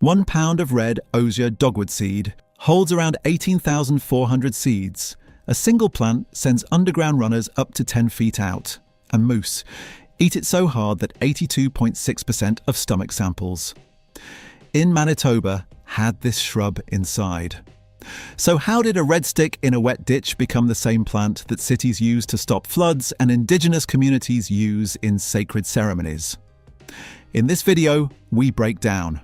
1 pound of red osier dogwood seed holds around 18,400 seeds. A single plant sends underground runners up to 10 feet out. And moose eat it so hard that 82.6% of stomach samples in Manitoba had this shrub inside. So how did a red stick in a wet ditch become the same plant that cities use to stop floods and indigenous communities use in sacred ceremonies? In this video, we break down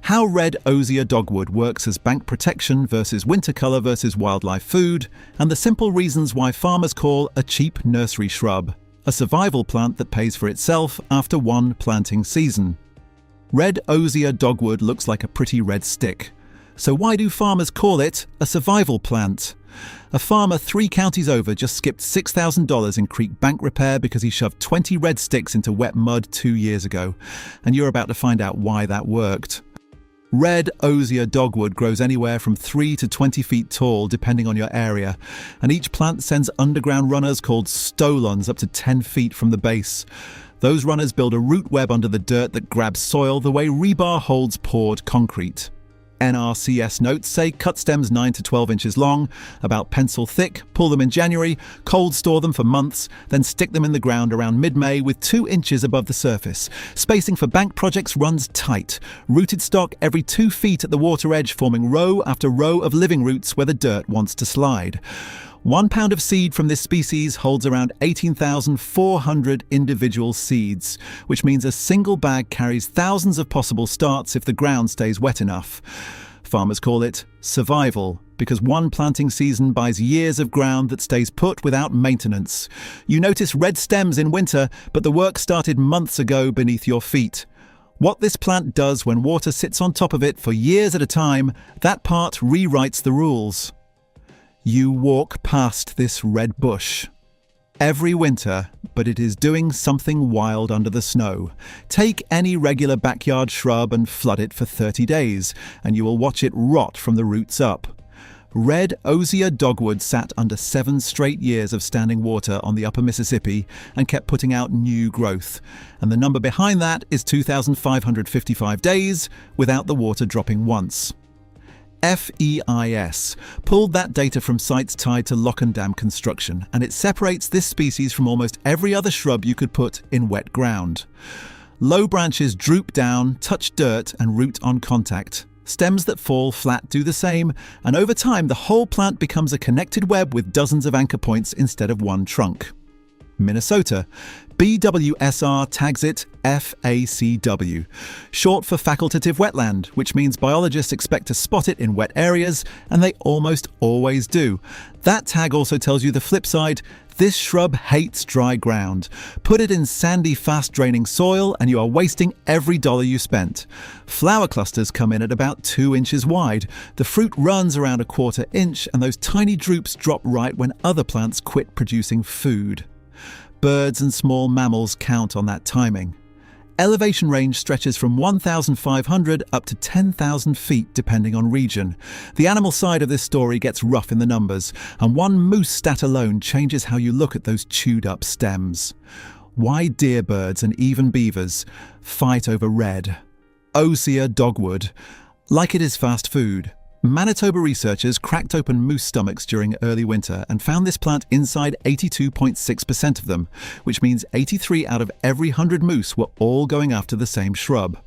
how red osier dogwood works as bank protection versus winter colour versus wildlife food, and the simple reasons why farmers call a cheap nursery shrub a survival plant that pays for itself after one planting season. Red osier dogwood looks like a pretty red stick. So why do farmers call it a survival plant? A farmer 3 counties over just skipped $6,000 in creek bank repair because he shoved 20 red sticks into wet mud 2 years ago. And you're about to find out why that worked. Red osier dogwood grows anywhere from 3 to 20 feet tall depending on your area, and each plant sends underground runners called stolons up to 10 feet from the base. Those runners build a root web under the dirt that grabs soil the way rebar holds poured concrete. NRCS notes say cut stems 9 to 12 inches long, about pencil thick, pull them in January, cold store them for months, then stick them in the ground around mid-May with 2 inches above the surface. Spacing for bank projects runs tight. Rooted stock every 2 feet at the water edge, forming row after row of living roots where the dirt wants to slide. 1 pound of seed from this species holds around 18,400 individual seeds, which means a single bag carries thousands of possible starts if the ground stays wet enough. Farmers call it survival because one planting season buys years of ground that stays put without maintenance. You notice red stems in winter, but the work started months ago beneath your feet. What this plant does when water sits on top of it for years at a time, that part rewrites the rules. You walk past this red bush every winter, but it is doing something wild under the snow. Take any regular backyard shrub and flood it for 30 days, and you will watch it rot from the roots up. Red osier dogwood sat under 7 straight years of standing water on the upper Mississippi and kept putting out new growth. And the number behind that is 2,555 days without the water dropping once. FEIS pulled that data from sites tied to lock and dam construction, and it separates this species from almost every other shrub you could put in wet ground. Low branches droop down, touch dirt, and root on contact. Stems that fall flat do the same, and over time the whole plant becomes a connected web with dozens of anchor points instead of one trunk. Minnesota. BWSR tags it FACW, short for facultative wetland, which means biologists expect to spot it in wet areas, and they almost always do. That tag also tells you the flip side: this shrub hates dry ground. Put it in sandy, fast-draining soil, and you are wasting every dollar you spent. Flower clusters come in at about 2 inches wide. The fruit runs around a 1/4 inch, and those tiny drupes drop right when other plants quit producing food. Birds and small mammals count on that timing. Elevation range stretches from 1,500 up to 10,000 feet depending on region. The animal side of this story gets rough in the numbers, and one moose stat alone changes how you look at those chewed up stems. Why deer birds and even beavers fight over red osier dogwood like it is fast food. Manitoba researchers cracked open moose stomachs during early winter and found this plant inside 82.6% of them, which means 83 out of every 100 moose were all going after the same shrub.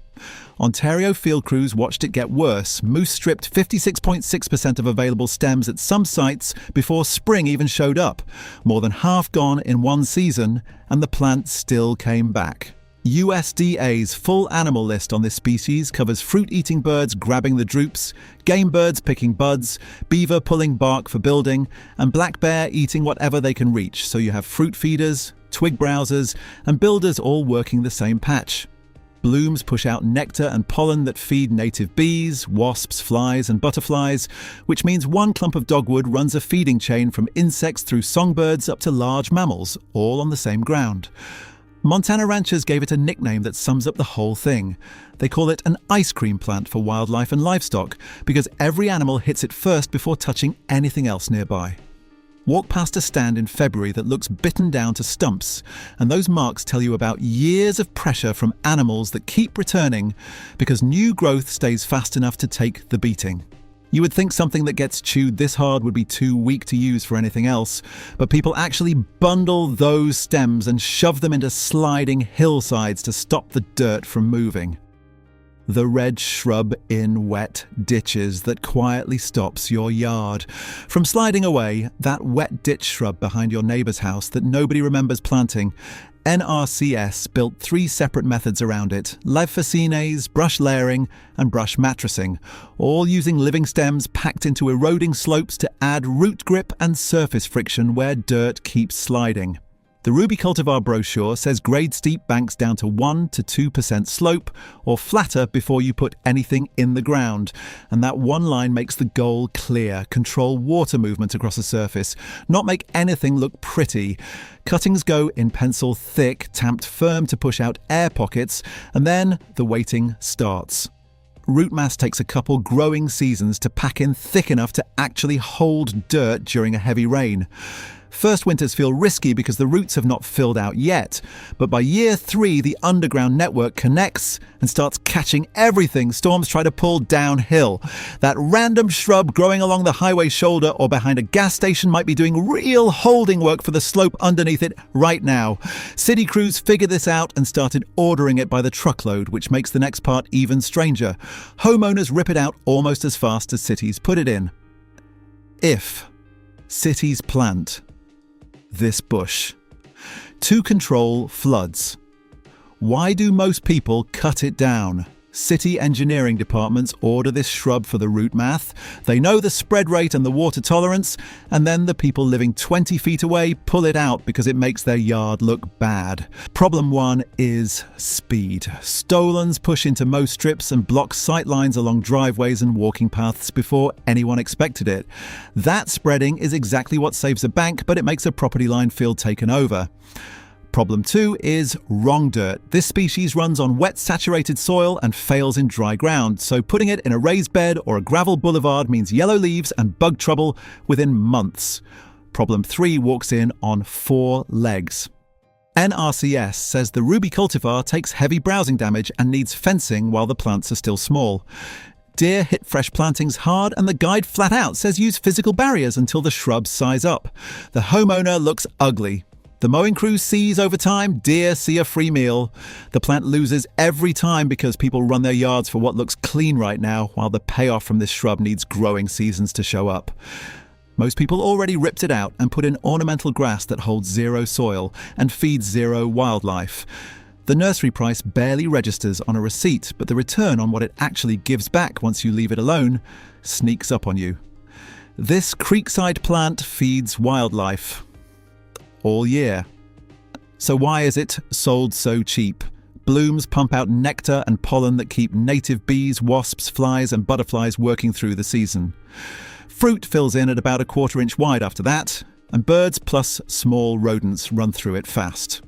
Ontario field crews watched it get worse. Moose stripped 56.6% of available stems at some sites before spring even showed up. More than half gone in one season, and the plant still came back. USDA's full animal list on this species covers fruit-eating birds grabbing the drupes, game birds picking buds, beaver pulling bark for building, and black bear eating whatever they can reach, so you have fruit feeders, twig browsers, and builders all working the same patch. Blooms push out nectar and pollen that feed native bees, wasps, flies, and butterflies, which means one clump of dogwood runs a feeding chain from insects through songbirds up to large mammals, all on the same ground. Montana ranchers gave it a nickname that sums up the whole thing. They call it an ice cream plant for wildlife and livestock because every animal hits it first before touching anything else nearby. Walk past a stand in February that looks bitten down to stumps, and those marks tell you about years of pressure from animals that keep returning because new growth stays fast enough to take the beating. You would think something that gets chewed this hard would be too weak to use for anything else, but people actually bundle those stems and shove them into sliding hillsides to stop the dirt from moving. The red shrub in wet ditches that quietly stops your yard from sliding away, that wet ditch shrub behind your neighbour's house that nobody remembers planting. NRCS built 3 separate methods around it: lev fascines, brush layering and brush mattressing, all using living stems packed into eroding slopes to add root grip and surface friction where dirt keeps sliding. The Ruby cultivar brochure says grade steep banks down to 1 to 2% slope or flatter before you put anything in the ground. And that one line makes the goal clear: control water movement across a surface, not make anything look pretty. Cuttings go in pencil thick, tamped firm to push out air pockets, and then the waiting starts. Root mass takes a couple growing seasons to pack in thick enough to actually hold dirt during a heavy rain. First winters feel risky because the roots have not filled out yet, but by year 3 the underground network connects and starts catching everything storms try to pull downhill. That random shrub growing along the highway shoulder or behind a gas station might be doing real holding work for the slope underneath it right now. City crews figured this out and started ordering it by the truckload, which makes the next part even stranger. Homeowners rip it out almost as fast as cities put it in. If cities plant this bush to control floods, why do most people cut it down? City engineering departments order this shrub for the root math. They know the spread rate and the water tolerance, and then the people living 20 feet away pull it out because it makes their yard look bad. Problem 1 is speed. Stolons push into most strips and block sight lines along driveways and walking paths before anyone expected it. That spreading is exactly what saves a bank, but it makes a property line feel taken over. Problem 2 is wrong dirt. This species runs on wet, saturated soil and fails in dry ground, so putting it in a raised bed or a gravel boulevard means yellow leaves and bug trouble within months. Problem 3 walks in on 4 legs. NRCS says the Ruby cultivar takes heavy browsing damage and needs fencing while the plants are still small. Deer hit fresh plantings hard, and the guide flat out says use physical barriers until the shrubs size up. The homeowner looks ugly. The mowing crew sees over time, deer see a free meal. The plant loses every time because people run their yards for what looks clean right now, while the payoff from this shrub needs growing seasons to show up. Most people already ripped it out and put in ornamental grass that holds 0 soil and feeds 0 wildlife. The nursery price barely registers on a receipt, but the return on what it actually gives back once you leave it alone sneaks up on you. This creekside plant feeds wildlife all year. So why is it sold so cheap? Blooms pump out nectar and pollen that keep native bees, wasps, flies and butterflies working through the season. Fruit fills in at about a 1/4 inch wide after that, and birds plus small rodents run through it fast.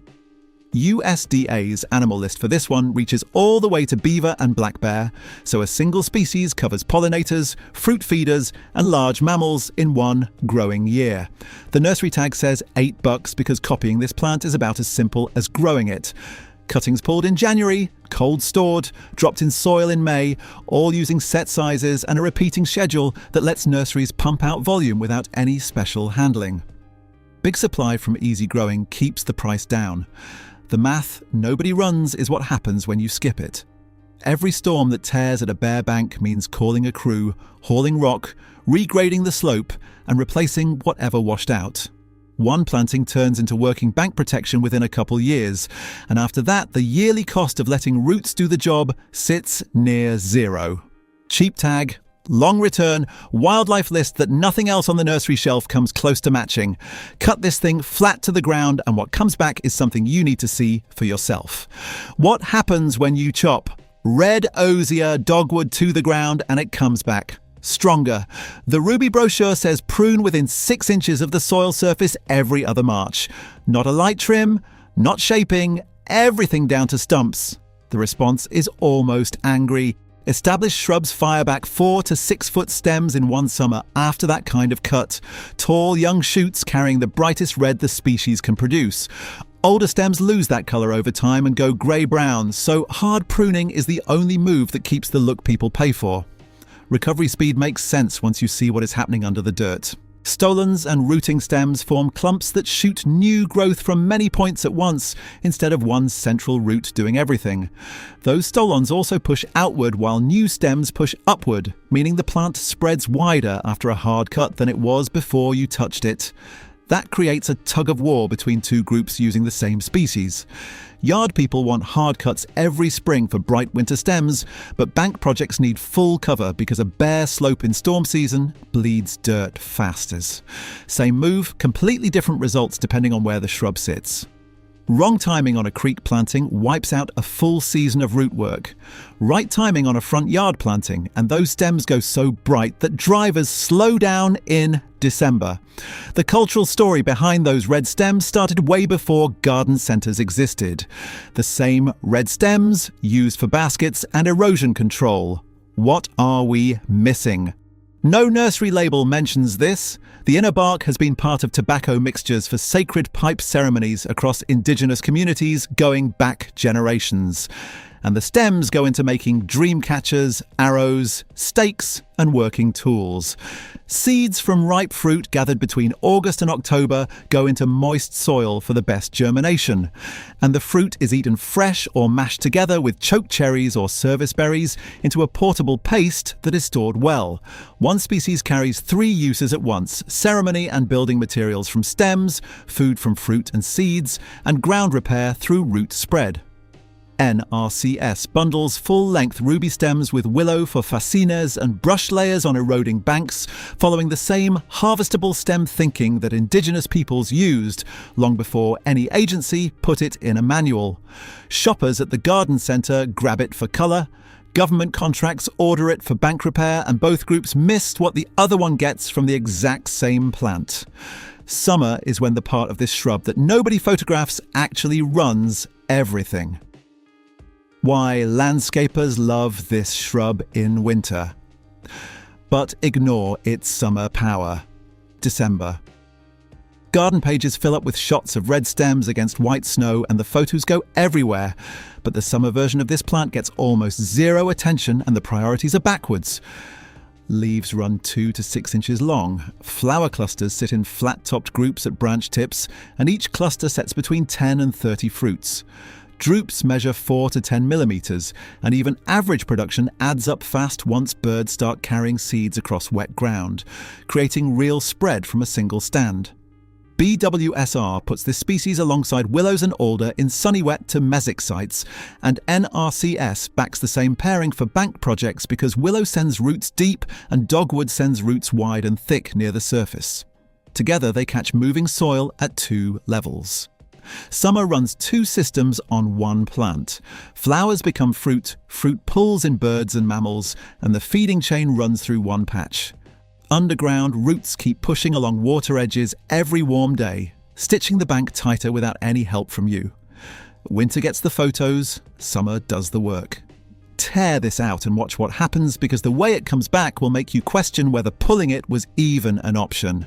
USDA's animal list for this one reaches all the way to beaver and black bear, so a single species covers pollinators, fruit feeders, and large mammals in one growing year. The nursery tag says $8 because copying this plant is about as simple as growing it. Cuttings pulled in January, cold stored, dropped in soil in May, all using set sizes and a repeating schedule that lets nurseries pump out volume without any special handling. Big supply from easy growing keeps the price down. The math nobody runs is what happens when you skip it. Every storm that tears at a bare bank means calling a crew, hauling rock, regrading the slope, and replacing whatever washed out. One planting turns into working bank protection within a couple years, and after that the yearly cost of letting roots do the job sits near 0. Cheap tag, long return, wildlife list that nothing else on the nursery shelf comes close to matching. Cut this thing flat to the ground and what comes back is something you need to see for yourself. What happens when you chop red osier dogwood to the ground and it comes back stronger? The Ruby brochure says prune within 6 inches of the soil surface every other March. Not a light trim, not shaping, everything down to stumps. The response is almost angry. Established shrubs fire back 4 to 6 foot stems in one summer after that kind of cut. Tall young shoots carrying the brightest red the species can produce. Older stems lose that colour over time and go grey-brown, so hard pruning is the only move that keeps the look people pay for. Recovery speed makes sense once you see what is happening under the dirt. Stolons and rooting stems form clumps that shoot new growth from many points at once, instead of one central root doing everything. Those stolons also push outward while new stems push upward, meaning the plant spreads wider after a hard cut than it was before you touched it. That creates a tug-of-war between two groups using the same species. Yard people want hard cuts every spring for bright winter stems, but bank projects need full cover because a bare slope in storm season bleeds dirt fastest. Same move, completely different results depending on where the shrub sits. Wrong timing on a creek planting wipes out a full season of root work. Right timing on a front yard planting, and those stems go so bright that drivers slow down in December. The cultural story behind those red stems started way before garden centres existed. The same red stems used for baskets and erosion control. What are we missing? No nursery label mentions this. The inner bark has been part of tobacco mixtures for sacred pipe ceremonies across indigenous communities going back generations. And the stems go into making dream catchers, arrows, stakes, and working tools. Seeds from ripe fruit gathered between August and October go into moist soil for the best germination. And the fruit is eaten fresh or mashed together with choke cherries or service berries into a portable paste that is stored well. One species carries 3 uses at once: ceremony and building materials from stems, food from fruit and seeds, and ground repair through root spread. NRCS bundles full-length ruby stems with willow for fascines and brush layers on eroding banks, following the same harvestable stem thinking that indigenous peoples used long before any agency put it in a manual. Shoppers at the garden centre grab it for colour, government contracts order it for bank repair, and both groups missed what the other one gets from the exact same plant. Summer is when the part of this shrub that nobody photographs actually runs everything. Why landscapers love this shrub in winter. But ignore its summer power. December. Garden pages fill up with shots of red stems against white snow, and the photos go everywhere. But the summer version of this plant gets almost zero attention, and the priorities are backwards. Leaves run 2 to 6 inches long. Flower clusters sit in flat-topped groups at branch tips, and each cluster sets between 10 and 30 fruits. Drupes measure 4 to 10 millimeters, and even average production adds up fast once birds start carrying seeds across wet ground, creating real spread from a single stand. BWSR puts this species alongside willows and alder in sunny wet to mesic sites, and NRCS backs the same pairing for bank projects because willow sends roots deep and dogwood sends roots wide and thick near the surface. Together they catch moving soil at 2 levels. Summer runs 2 systems on one plant. Flowers become fruit, fruit pulls in birds and mammals, and the feeding chain runs through one patch. Underground, roots keep pushing along water edges every warm day, stitching the bank tighter without any help from you. Winter gets the photos, summer does the work. Tear this out and watch what happens, because the way it comes back will make you question whether pulling it was even an option.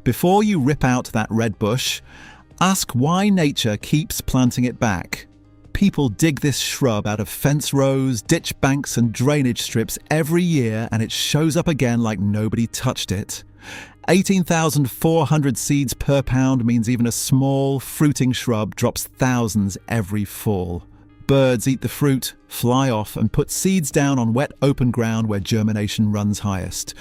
Before you rip out that red bush, ask why nature keeps planting it back. People dig this shrub out of fence rows, ditch banks and drainage strips every year, and it shows up again like nobody touched it. 18,400 seeds per pound means even a small, fruiting shrub drops thousands every fall. Birds eat the fruit, fly off, and put seeds down on wet open ground where germination runs highest.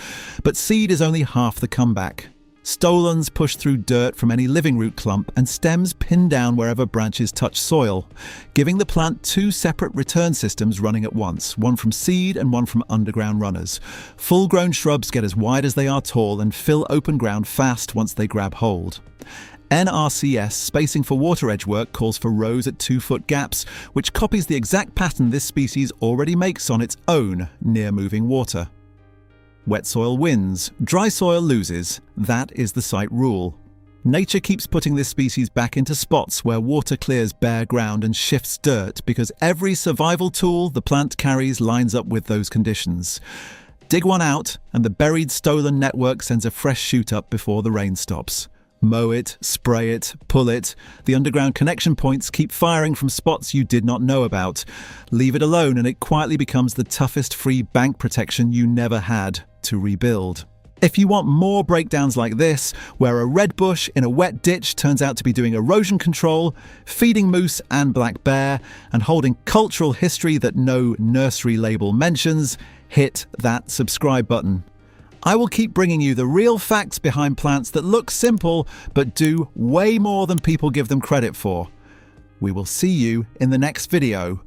But seed is only half the comeback. Stolons push through dirt from any living root clump, and stems pin down wherever branches touch soil, giving the plant 2 separate return systems running at once, one from seed and one from underground runners. Full-grown shrubs get as wide as they are tall and fill open ground fast once they grab hold. NRCS spacing for water edge work calls for rows at 2-foot gaps, which copies the exact pattern this species already makes on its own near moving water. Wet soil wins, dry soil loses. That is the site rule. Nature keeps putting this species back into spots where water clears bare ground and shifts dirt because every survival tool the plant carries lines up with those conditions. Dig one out, and the buried stolen network sends a fresh shoot up before the rain stops. Mow it, spray it, pull it. The underground connection points keep firing from spots you did not know about. Leave it alone and it quietly becomes the toughest free bank protection you never had to rebuild. If you want more breakdowns like this, where a red bush in a wet ditch turns out to be doing erosion control, feeding moose and black bear, and holding cultural history that no nursery label mentions, hit that subscribe button. I will keep bringing you the real facts behind plants that look simple but do way more than people give them credit for. We will see you in the next video.